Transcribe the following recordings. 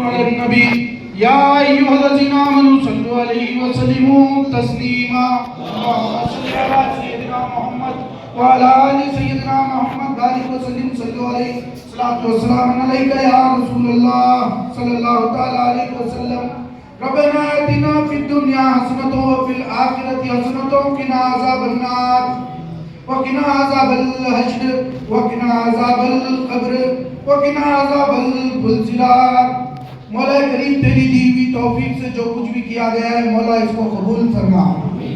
على النبي يا أيها الذين آمنوا صلوا عليه وسلموا تسليما اللهم صل على سيدنا محمد وعلى آل سيدنا محمد بارك وسلم صلوا عليه الصلاة والسلام عليك يا رسول الله صلى الله تعالى عليه وسلم ربنا آتنا في الدنيا حسنة وفي الآخرة حسنة وقنا عذاب النار وقنا عذاب الحشر وقنا عذاب القبر وقنا عذاب الزلزال مولا کریم تیری دی ہوئی توفیق سے جو کچھ بھی کیا گیا ہے مولا اس کو قبول فرما.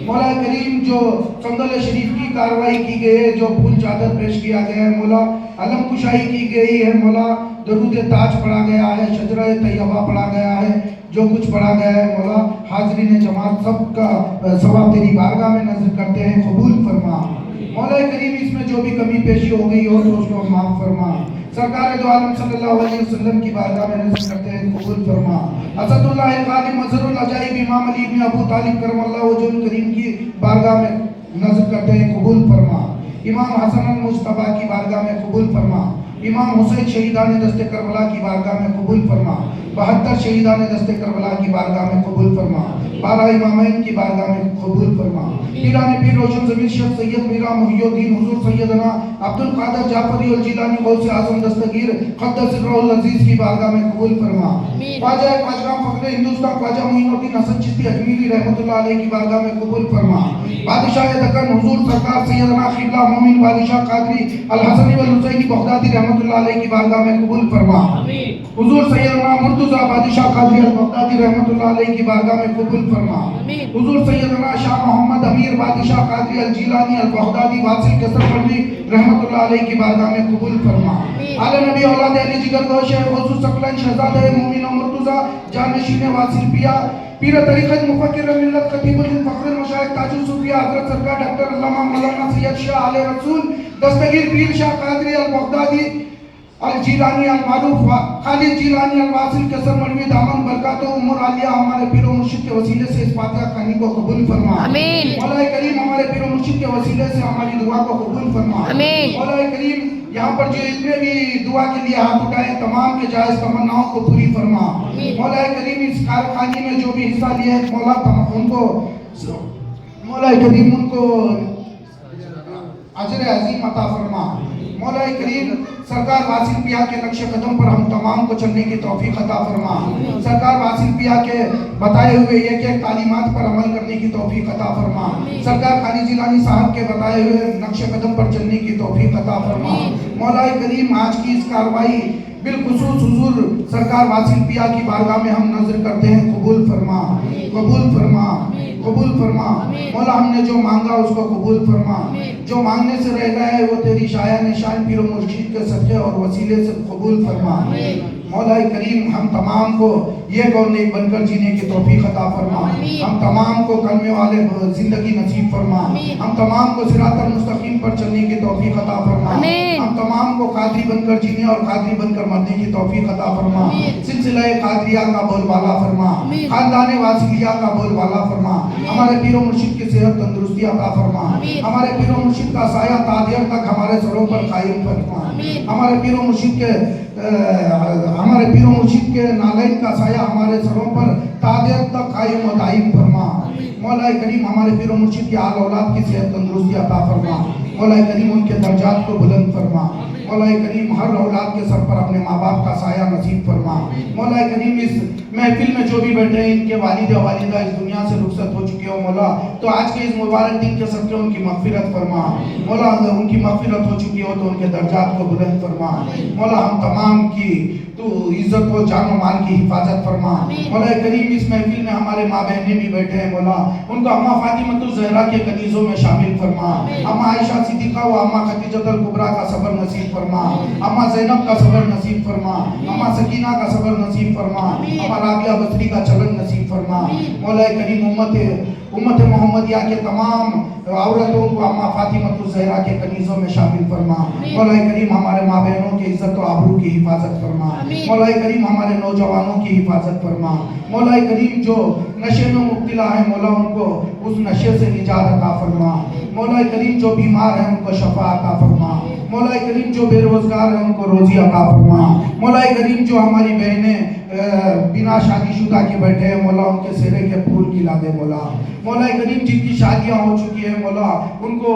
مولا کریم جو سندل شریف کی کاروائی کی گئی ہے، جو پھول چادر پیش کیا گیا ہے مولا، علم کشائی کی گئی ہے مولا، درود تاج پڑھا گیا ہے، شجرہ طیبہ پڑھا گیا ہے، جو کچھ پڑھا گیا ہے مولا حاضرین جماعت سب کا ثواب تیری بارگاہ میں نظر کرتے ہیں، قبول فرما. مولا کریم اس میں جو بھی کمی پیشی ہو گئی ہو تو اس کو معاف فرما. سرکار دو عالم صلی اللہ علیہ وسلم کی بارگاہ میں نظر کرتے ہیں، قبول فرما. اسد اللہ قادم مظہر العجائب امام علی بن ابو طالب کرم اللہ وجہ الکریم کی بارگاہ میں نظر کرتے ہیں، قبول فرما. امام حسن المجتبیٰ کی بارگاہ میں قبول فرما. امام حسین شہیدان دست کربلا کی بارگاہ میں قبول فرما. 72 شہیدان دست کربلا کی بارگاہ میں قبول فرما. 12 امامین کی بارگاہ میں قبول فرما. پیران پیر روشن زمین شیخ سید میرا محی الدین حضور سیدنا عبد القادر جعفری الجیلانی غوث اعظم دستگیر قدس سرہ العزیز کی بارگاہ میں قبول فرما. خواجہ خواجگاہ فخر ہندوستان خواجہ معین الدین حسن چشتی اجمیری رحمۃ اللہ علیہ کی بارگاہ میں قبول فرما. بادشاہ دکن حضور سرکار سیدنا قبلہ مومن بادشاہ قادری الحسنی والحسینی بغدادی رحمۃ اللہ علیہ کی بارگاہ میں قبول فرما. حضور سیدنا مرتضیٰ بادشاہ قادری البغدادی رحمۃ اللہ علیہ کی بارگاہ میں قبول فرما. حضور سیدنا شاہ محمد امیر بادشاہ قادری الجیلانی البغدادی واصل کسر پنڈی رحمۃ اللہ علیہ کی بارگاہ میں قبول فرما. آل نبی اولاد علی جگر گوش خصوص سقلین شہزادہ مومن و مرتضیٰ جانشین واصل پیا پیر طریقت مفکر ملت خطیب الدین فخر المشائخ تاج الصوفیہ حضرت سرکار ڈاکٹر علامہ مولانا سید شاہ آل رسول دستگیر پیر شاہ قادری البغدادی الجیلانی المعروف خالد جیلانی الواصل کسر مروی دامن برکات و عمر عالیہ ہمارے پیر و مرشد کے وسیلے سے اس فاتحہ خوانی کو قبول فرما. مولا کریم ہمارے پیر و مرشد کے وسیلے سے ہماری دعا کو قبول فرما. مولا کریم یہاں پر جو اتنے بھی دعا کے لیے ہاتھ اٹھائے تمام کے جائز تمناؤں کو پوری فرما. مولا کریم اس کارخانے میں جو بھی حصہ لیا ہے مولا ان کو مولا کریم ان کو اجر عظیم عطا فرما. مولا کریم سرکار واصل پیا کے نقش قدم پر ہم تمام کو چلنے کی توفیق عطا فرما. سرکار واصل پیا کے بتائے ہوئے ایک ایک تعلیمات پر عمل کرنے کی توفیق عطا فرما. سرکار خالد جیلانی صاحب کے بتائے ہوئے نقش قدم پر چلنے کی توفیق عطا فرما. مولا کریم آج کی اس کاروائی بالخصوص حضور سرکار واصل پیا کی بارگاہ میں ہم نظر کرتے ہیں، قبول فرما. قبول فرما. قبول فرما. مولا ہم نے جو مانگا اس کو قبول فرما. جو مانگنے سے رہ گئے وہ تیری شایع نشان پیر و مرشد کے صدقے اور وسیلے سے قبول فرما. مولا کریم ہم تمام کو یہ قول نیک بن کر جینے کی توفیق عطا فرما. ہم تمام کو کلمے والے زندگی نصیب فرما. ہم تمام کو صراط المستقیم پر چلنے کی توفیق عطا فرما. ہم تمام کو قادری بن کر جینے اور قادری بن کر مرنے کی توفیق عطا فرما. سلسلہ قادریہ کا بول بالا فرما. خاندان واصلیہ کا بول بالا فرما. ہمارے پیر و مرشد کی صحت تندرستی عطا فرما. ہمارے پیر و مرشد کا سایہ تا دیر تک ہمارے سروں پر قائم فرما. ہمارے پیر و مرشد کے نالین کا سایہ ہمارے سروں پر تا دیر تک قائم و دائم فرما. مولا کریم ہمارے پیر و مرشد کی آل اولاد کی صحت تندرستی عطا فرما. مولا کریم ان کے درجات کو بلند فرما. مولا کریم ہر اولاد کے سر پر اپنے ماں باپ کا سایہ نصیب فرما. مولا کریم اس محفل میں جو بھی بیٹھے ہیں ان کے والد و والدہ اس دنیا سے رخصت ہو چکے ہو مولا، تو آج کے اس مبارک دن کے صدقے ان کی مغفرت فرما. مولا اگر ان کی مغفرت ہو چکی ہو تو ان کے درجات کو بلند فرما. مولا ہم تمام کی تو عزت و جان و مال کی حفاظت فرما. مولا کریم اس محفل میں ہمارے ماں بہنیں بھی بیٹھے ہیں مولا، ان کو اماں فاطمۃ الزہرا کے کنیزوں میں شامل فرما. اماں عائشہ صدیقہ و اماں خدیجۃ الکبریٰ کا صبر نصیب فرما. اماں زینب کا صبر نصیب فرما. اماں سکینہ کا صبر نصیب فرما. اماں رابعہ بصری کا چلن نصیب فرما. مولا کریم امت محمدیہ کے تمام عورتوں کو اماں فاطمۃ الزہرا کے کنیزوں میں شامل فرما. مولا کریم ہمارے ماں بہنوں کی عزت و آبرو کی حفاظت فرما. مولا کریم ہمارے نوجوانوں کی حفاظت فرما. مولا کریم جو نشے میں مبتلا ہے مولا ان کو اس نشے سے نجات عطا فرما. مولا کریم جو بیمار ہیں ان کو شفا عطا فرما. مولا کریم جو بے روزگار ہیں ان کو روزی عطا فرما. مولا کریم جو ہماری بہنیں بنا شادی شدہ کے بیٹھے ہیں مولا ان کے سہرے کے پھول کھلا دے مولا. مولا کریم جن کی شادیاں ہو چکی ہیں مولا ان کو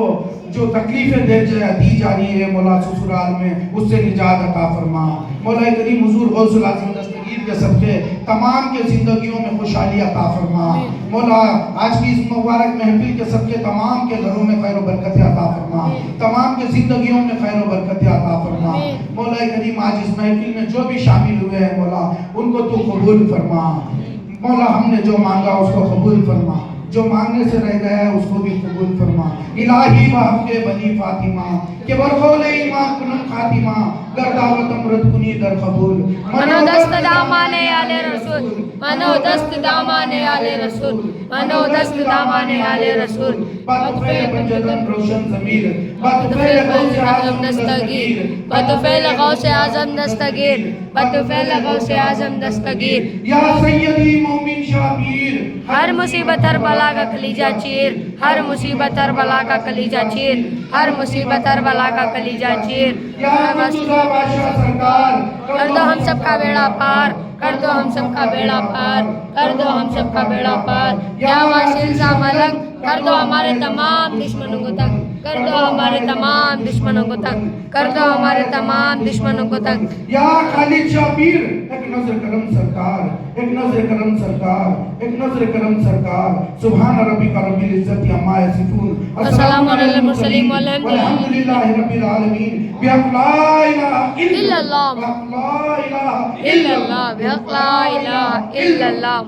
جو تکلیفیں دی جا رہی ہے مولا سسرال میں اس سے نجات عطا فرما. مولا کریم حضور غوث العظم دستگیر کے صدقے تمام کے زندگیوں میں خوشحالی عطا فرما. مولا آج کی اس مبارک محفل کے صدقے تمام کے گھروں میں خیر و برکت عطا فرما, تمام کے زندگیوں میں خیر و برکت عطا فرما. مولا کریم آج اس محفل میں جو بھی شامل ہوئے ہیں مولا ان کو تو قبول فرما. مولا ہم نے جو مانگا اس کو قبول فرما, جو مانگنے سے رہ گیا ہے اس کو بھی قبول فرما. الہی بحق بنی فاطمہ کہ برخول ایمان کنن خاتمہ گرداوت امرت کنی در قبول. منو دست دامان آل رسول, منو دست دامان آل رسول, منو دست دامان آل رسول. بطفیل پنجتن روشن ضمیر, بطفیل غوث اعظم دستگیر, بطفیل غوث اعظم دستگیر, بطفیل غوث اعظم دستگیر. یا سیدی مومن شاہ پیر ہر مصیبت ہر بلا کا کلیجہ چیر, ہر مصیبت ہر بلا کا کلیجہ چیر, ہر مصیبت ہر بلا کا کلیجہ چیر. یا مرتضی بادشاہ سرکار کر دو ہم سب کا بیڑا پار, کر دو ہم سب کا بیڑا پار, کر دو ہم سب کا بیڑا پار. یا واسل سا ملنگ کر دو ہمارے تمام دشمنوں کو تنگ, کر دو ہمارے تمام دشمنوں کو تنگ, کر دو ہمارے تمام دشمنوں کو تنگ. یا خالد شاہ پیر ایک نظر کرم سرکار, ایک نظر کرم سرکار, ایک نظر کرم سرکار. سبحان ربک رب العزت عما یصفون, السلام علی المرسلین والحمد للہ رب العالمین. بحق لا الہ الا اللہ, بحق لا الہ الا اللہ, بحق لا الہ الا اللہ.